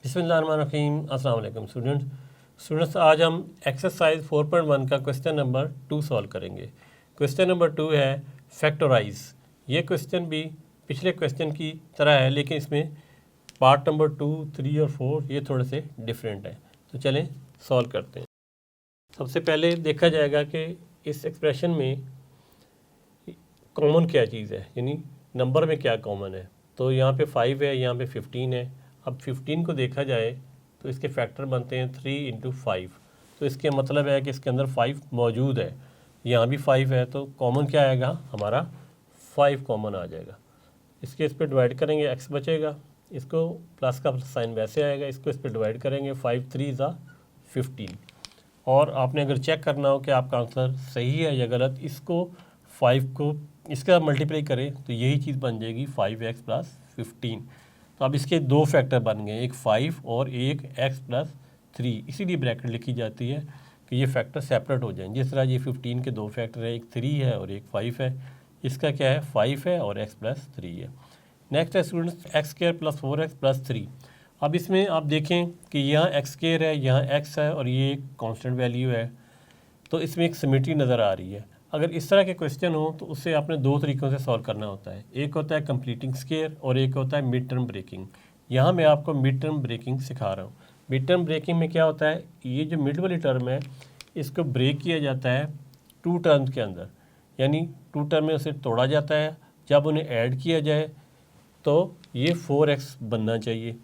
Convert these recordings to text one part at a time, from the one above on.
बिस्मिल्लाहिर्रहमानिर्रहीम। अस्सलाम वालेकुम स्टूडेंट्स। आज हम एक्सरसाइज 4.1 का क्वेश्चन नंबर 2 सॉल्व करेंगे। क्वेश्चन नंबर 2 है फैक्टराइज। ये क्वेश्चन भी पिछले क्वेश्चन की तरह है, लेकिन इसमें पार्ट नंबर 2, 3 और 4 ये थोड़े से डिफरेंट हैं। तो चलें सॉल्व करते हैं। सबसे पहले देखा जाएगा कि इस एक्सप्रेशन में कॉमन क्या चीज़ है, यानी नंबर में क्या कॉमन है। तो यहाँ पे 5 है, यहाँ पे 15 है। अब 15 को देखा जाए तो इसके फैक्टर बनते हैं 3 इंटू 5। तो इसके मतलब है कि इसके अंदर 5 मौजूद है, यहाँ भी 5 है, तो कॉमन क्या आएगा हमारा 5 कॉमन आ जाएगा। इसके इस पर डिवाइड करेंगे x बचेगा, इसको प्लस का साइन वैसे आएगा, इसको इस पर डिवाइड करेंगे 5 3 ज़ा 15। और आपने अगर चेक करना हो कि आपका आंसर सही है या गलत, इसको 5 को इसका मल्टीप्लाई करें तो यही चीज़ बन जाएगी 5x प्लस 15। तो अब इसके दो फैक्टर बन गए, एक 5 और एक x प्लस 3। इसीलिए ब्रैकेट लिखी जाती है कि ये फैक्टर सेपरेट हो जाएं। जिस तरह ये 15 के दो फैक्टर है, एक 3 है और एक 5 है, इसका क्या है 5 है और x प्लस 3 है। नेक्स्ट है students x square plus 4x plus 3। अब इसमें आप देखें कि यहाँ एक्स स्क्वायर है, यहाँ x है और ये एक कांस्टेंट वैल्यू है, तो इसमें एक सिमेट्री नज़र आ रही है। अगर इस तरह के क्वेश्चन हो तो उससे आपने दो तरीक़ों से सॉल्व करना होता है। एक होता है कंप्लीटिंग स्क्वायर और एक होता है मिड टर्म ब्रेकिंग। यहाँ मैं आपको मिड टर्म ब्रेकिंग सिखा रहा हूँ। मिड टर्म ब्रेकिंग में क्या होता है, ये जो मिड वाली टर्म है इसको ब्रेक किया जाता है 2 टर्म्स के अंदर, यानी 2 टर्म में उसे तोड़ा जाता है। जब उन्हें ऐड किया जाए तो ये 4x बनना चाहिए।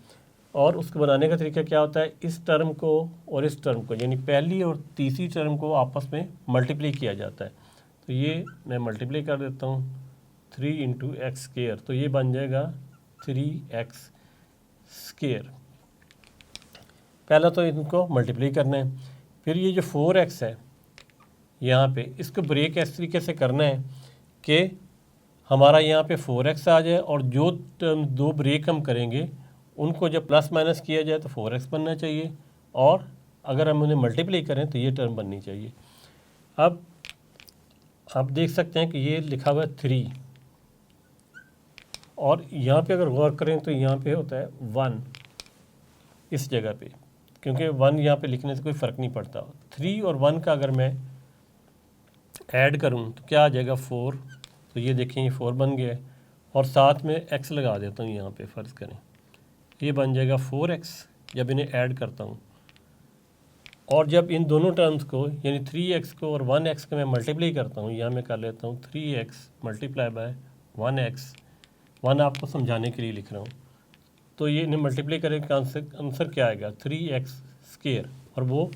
और उसको बनाने का तरीका क्या होता है, इस टर्म को और इस टर्म को, यानी पहली और तीसरी टर्म को आपस में मल्टीप्लाई किया जाता है। तो ये मैं मल्टीप्लाई कर देता हूँ 3 इंटू एक्स स्क्वेयर, तो ये बन जाएगा 3x स्क्वेयर। पहला तो इनको मल्टीप्लाई करना है, फिर ये जो 4x है यहाँ पे, इसको ब्रेक इस तरीके से करना है कि हमारा यहाँ पे 4x आ जाए और जो टर्म दो ब्रेक हम करेंगे उनको जब प्लस माइनस किया जाए तो 4x बनना चाहिए, और अगर हम उन्हें मल्टीप्लाई करें तो ये टर्म बननी चाहिए। अब आप देख सकते हैं कि ये लिखा हुआ है 3, और यहाँ पे अगर गौर करें तो यहाँ पे होता है 1 इस जगह पे, क्योंकि 1 यहाँ पे लिखने से कोई फ़र्क नहीं पड़ता। 3 और 1 का अगर मैं ऐड करूँ तो क्या आ जाएगा 4। तो ये देखें ये 4 बन गया है, और साथ में x लगा देता हूँ यहाँ पे, फ़र्ज़ करें ये बन जाएगा 4x जब इन्हें ऐड करता हूँ। और जब इन दोनों टर्म्स को यानी 3x को और 1x को मैं मल्टीप्लाई करता हूँ, यहाँ मैं कर लेता हूँ 3x मल्टीप्लाई बाय 1x, 1 आपको समझाने के लिए लिख रहा हूँ। तो ये इन्हें मल्टीप्लाई करें का आंसर क्या आएगा 3x स्क्वायर, और वो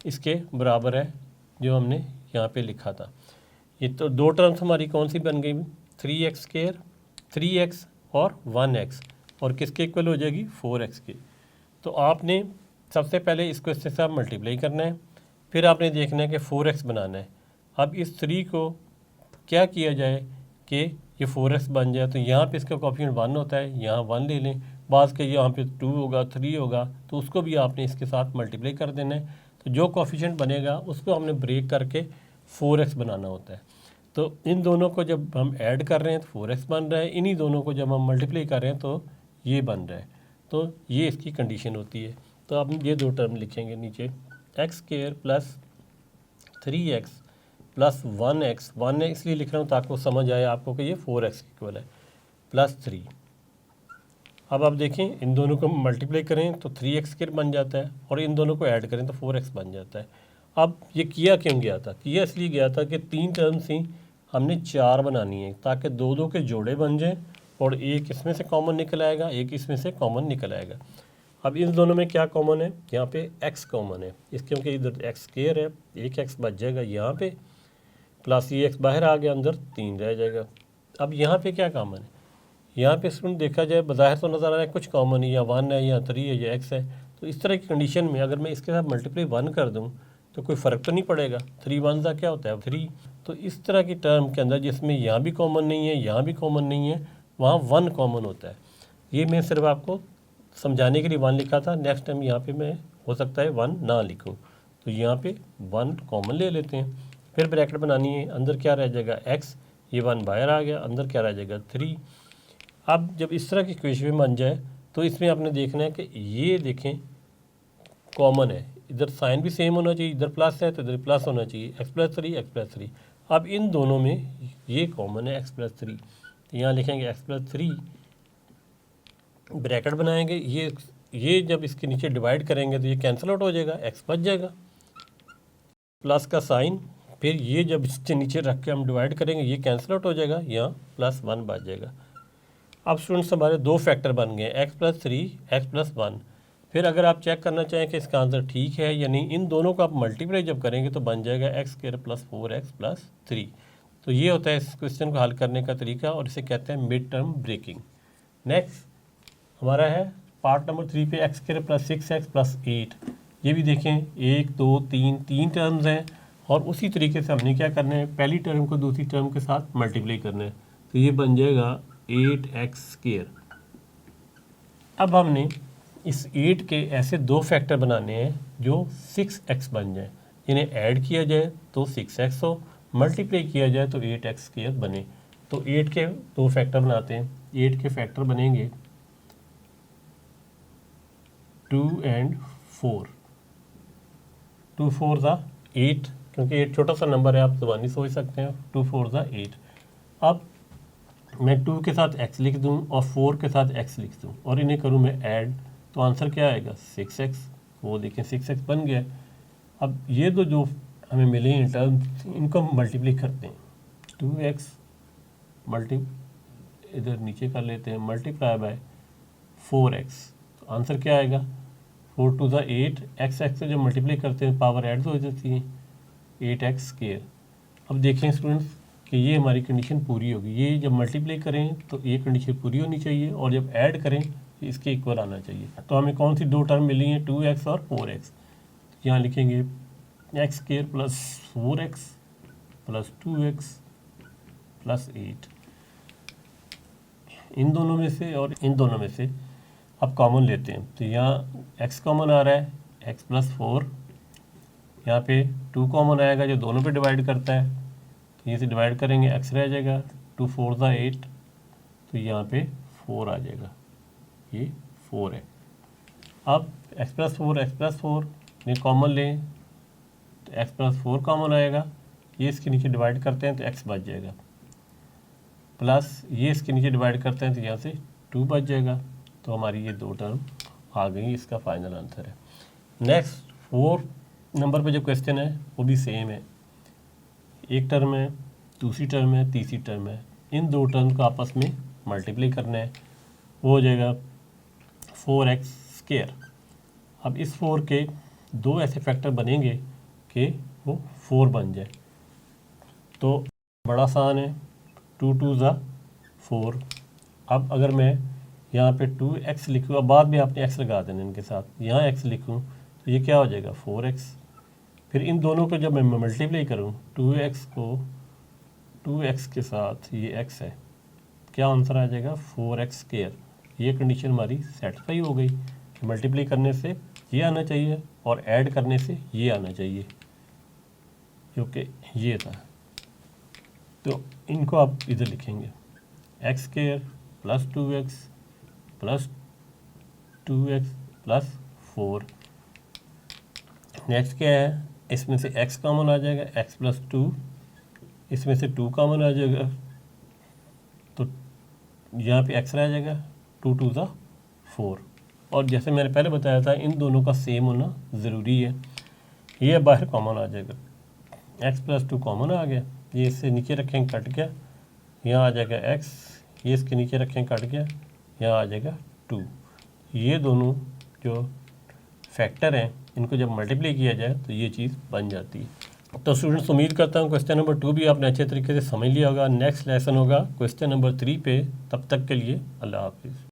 इसके बराबर है जो हमने यहाँ पे लिखा था। ये तो दो टर्म्स हमारी कौन सी बन गई, 3x स्क्वायर, 3x और 1x, और किसके इक्वल हो जाएगी 4x की। तो आपने सबसे पहले इसको इससे साथ मल्टीप्लाई करना है, फिर आपने देखना है कि 4x बनाना है। अब इस 3 को क्या किया जाए कि ये 4x बन जाए, तो यहाँ पे इसका कोएफिशिएंट 1 होता है, यहाँ 1 ले लें, बाज़ के यहाँ पे 2 होगा 3 होगा, तो उसको भी आपने इसके साथ मल्टीप्लाई कर देना है। तो जो कोएफिशिएंट बनेगा उसको हमने ब्रेक करके 4x बनाना होता है। तो इन दोनों को जब हम ऐड कर रहे हैं तो 4x बन रहा है, इन्हीं दोनों को जब हम मल्टीप्लाई कर रहे हैं तो ये बन रहा है। तो ये इसकी कंडीशन होती है। तो आप ये दो टर्म लिखेंगे नीचे, x square plus 3x plus 1x, 1 इसलिए लिख रहा हूँ ताकि वो समझ आए आपको कि ये 4x इक्वल है, प्लस 3। अब आप देखें इन दोनों को मल्टीप्लाई करें तो 3x स्क्वायर बन जाता है, और इन दोनों को ऐड करें तो 4x बन जाता है। अब ये किया क्यों गया था, किया इसलिए गया था कि 3 टर्म्स ही हमने 4 बनानी है, ताकि दो दो के जोड़े बन जाएँ, और एक इसमें से कॉमन निकल आएगा, एक इसमें से कॉमन निकल आएगा। अब इन दोनों में क्या कॉमन है, यहाँ पे x कॉमन है, इस क्योंकि इधर x स्क्वायर है, एक x बच जाएगा यहाँ पे, प्लस ये x बाहर आ गया, अंदर 3 रह जाएगा। अब यहाँ पे क्या कॉमन है, यहाँ पे स्टूडेंट देखा जाए बज़ाहिर तो नज़र आ रहा है कुछ कॉमन है, या 1 है या 3 है या x है। तो इस तरह की कंडीशन में अगर मैं इसके साथ मल्टीप्लाई 1 कर दूँ तो कोई फ़र्क तो नहीं पड़ेगा, 3 1 का क्या होता है 3। तो इस तरह की टर्म के अंदर जिसमें यहाँ भी कॉमन नहीं है यहाँ भी कॉमन नहीं है, वहाँ 1 कॉमन होता है। ये मैं सिर्फ आपको समझाने के लिए 1 लिखा था, नेक्स्ट टाइम यहाँ पे मैं हो सकता है 1 ना लिखूँ, तो यहाँ पे 1 कॉमन ले लेते हैं। फिर ब्रैकेट बनानी है, अंदर क्या रह जाएगा x, ये 1 बाहर आ गया, अंदर क्या रह जाएगा 3। अब जब इस तरह की इक्वेशन बन जाए तो इसमें आपने देखना है कि ये देखें कॉमन है, इधर साइन भी सेम होना चाहिए, इधर प्लस है तो इधर प्लस होना चाहिए, एक्स प्लस थ्री। अब इन दोनों में ये कॉमन है x+3, तो यहाँ लिखेंगे x+3 ब्रैकेट बनाएंगे, ये जब इसके नीचे डिवाइड करेंगे तो ये कैंसिल आउट हो जाएगा, x बच जाएगा प्लस का साइन, फिर ये जब इसके नीचे रख के हम डिवाइड करेंगे ये कैंसिल आउट हो जाएगा, यहाँ +1 बच जाएगा। अब स्टूडेंट्स हमारे दो फैक्टर बन गए x+3 x+1। फिर अगर आप चेक करना चाहें कि इसका आंसर ठीक है या नहीं, इन दोनों को आप मल्टीप्लाई जब करेंगे तो बन जाएगा x² + 4x+3। तो ये होता है इस क्वेश्चन को हल करने का तरीका और इसे कहते हैं मिड टर्म ब्रेकिंग। नेक्स्ट हमारा है पार्ट नंबर 3 पे x² + 6x + 8। ये भी देखें 1 2 3 टर्म्स हैं और उसी तरीके से हमने क्या करना है, पहली टर्म को दूसरी टर्म के साथ मल्टीप्लाई करना है, तो ये बन जाएगा 8x²। अब हमने इस 8 के ऐसे दो फैक्टर बनाने हैं जो 6x बन जाए, इन्हें ऐड किया जाए तो 6x हो, मल्टीप्लाई किया जाए तो 8x² बने। तो 8 के दो फैक्टर बनाते हैं, 8 के फैक्टर बनेंगे 2 और 4। 2 4 ज़ा 8, क्योंकि 8 छोटा सा नंबर है, आप ज़बानी सोच सकते हैं, 2 4 ज़ा 8। अब मैं 2 के साथ x लिख दूं और 4 के साथ x लिख दूं और इन्हें करूं मैं ऐड, तो आंसर क्या आएगा 6x। वो देखें 6x बन गया। अब ये दो जो हमें मिले हैं टर्म्स, इनको हम मल्टीप्लाई करते हैं, 2x इधर नीचे कर लेते हैं मल्टीप्लाई बाय 4x, तो आंसर क्या आएगा 4 2 ज़ा 8, x से जब मल्टीप्लाई करते हैं पावर ऐड हो जाती है 8x²। अब देखें स्टूडेंट्स कि ये हमारी कंडीशन पूरी होगी, ये जब मल्टीप्लाई करें तो ये कंडीशन पूरी होनी चाहिए और जब ऐड करें इसके इक्वल आना चाहिए। तो हमें कौन सी दो टर्म मिली हैं, 2x और 4x। यहाँ लिखेंगे x² + 4x + 2x + 8। इन दोनों में से और इन दोनों में से अब कॉमन लेते हैं, तो यहाँ x कॉमन आ रहा है, x + 4, यहाँ पे 2 कॉमन आएगा जो दोनों पे डिवाइड करता है, तो ये से डिवाइड करेंगे x रह जाएगा, 2 4 ज़ा 8, तो यहाँ पे 4 आ जाएगा, ये 4 है। अब x + 4 में कॉमन लें तो x + 4 कॉमन आएगा, ये इसके नीचे डिवाइड करते हैं तो x बच जाएगा, प्लस ये इसके नीचे डिवाइड करते हैं तो यहाँ से 2 बच जाएगा। तो हमारी ये दो टर्म आ गई, इसका फाइनल आंसर है। नेक्स्ट 4 नंबर पे जो क्वेश्चन है वो भी सेम है, एक टर्म है, दूसरी टर्म है, तीसरी टर्म है, इन दो टर्म को आपस में मल्टीप्लाई करना है, वो हो जाएगा 4x²। अब इस 4 के दो ऐसे फैक्टर बनेंगे कि वो 4 बन जाए, तो बड़ा आसान है, 2 2 ज़ा 4। अब अगर मैं यहाँ पे 2x लिखूँ, अब बाद में आपने x लगा देना इनके साथ, यहाँ x लिखूँ तो ये क्या हो जाएगा 4x। फिर इन दोनों को जब मैं मल्टीप्लाई करूँ, 2x को 2x के साथ ये x है, क्या आंसर आ जाएगा 4x²। ये कंडीशन हमारी सेटिस्फाई हो गई, मल्टीप्लाई करने से ये आना चाहिए और ऐड करने से ये आना चाहिए, क्योंकि ये था। तो इनको आप इधर लिखेंगे x² + 2x + 2x + 4। नेक्स्ट क्या है, इसमें से x कॉमन आ जाएगा, x + 2, इसमें से 2 कॉमन आ जाएगा, तो यहाँ पे x रह जाएगा, 2 2 ज़ा 4। और जैसे मैंने पहले बताया था इन दोनों का सेम होना ज़रूरी है। ये बाहर कॉमन आ जाएगा, x + 2 कॉमन आ गया, ये इससे नीचे रखेंगे कट गया, यहाँ आ जाएगा x, ये इसके नीचे रखेंगे कट गया, यहाँ आ जाएगा 2। ये दोनों जो फैक्टर हैं इनको जब मल्टीप्लाई किया जाए तो ये चीज़ बन जाती है। तो स्टूडेंट्स उम्मीद करता हूँ क्वेश्चन नंबर 2 भी आपने अच्छे तरीके से समझ लिया होगा। नेक्स्ट लेसन होगा क्वेश्चन नंबर 3 पे, तब तक के लिए अल्लाह हाफिज़।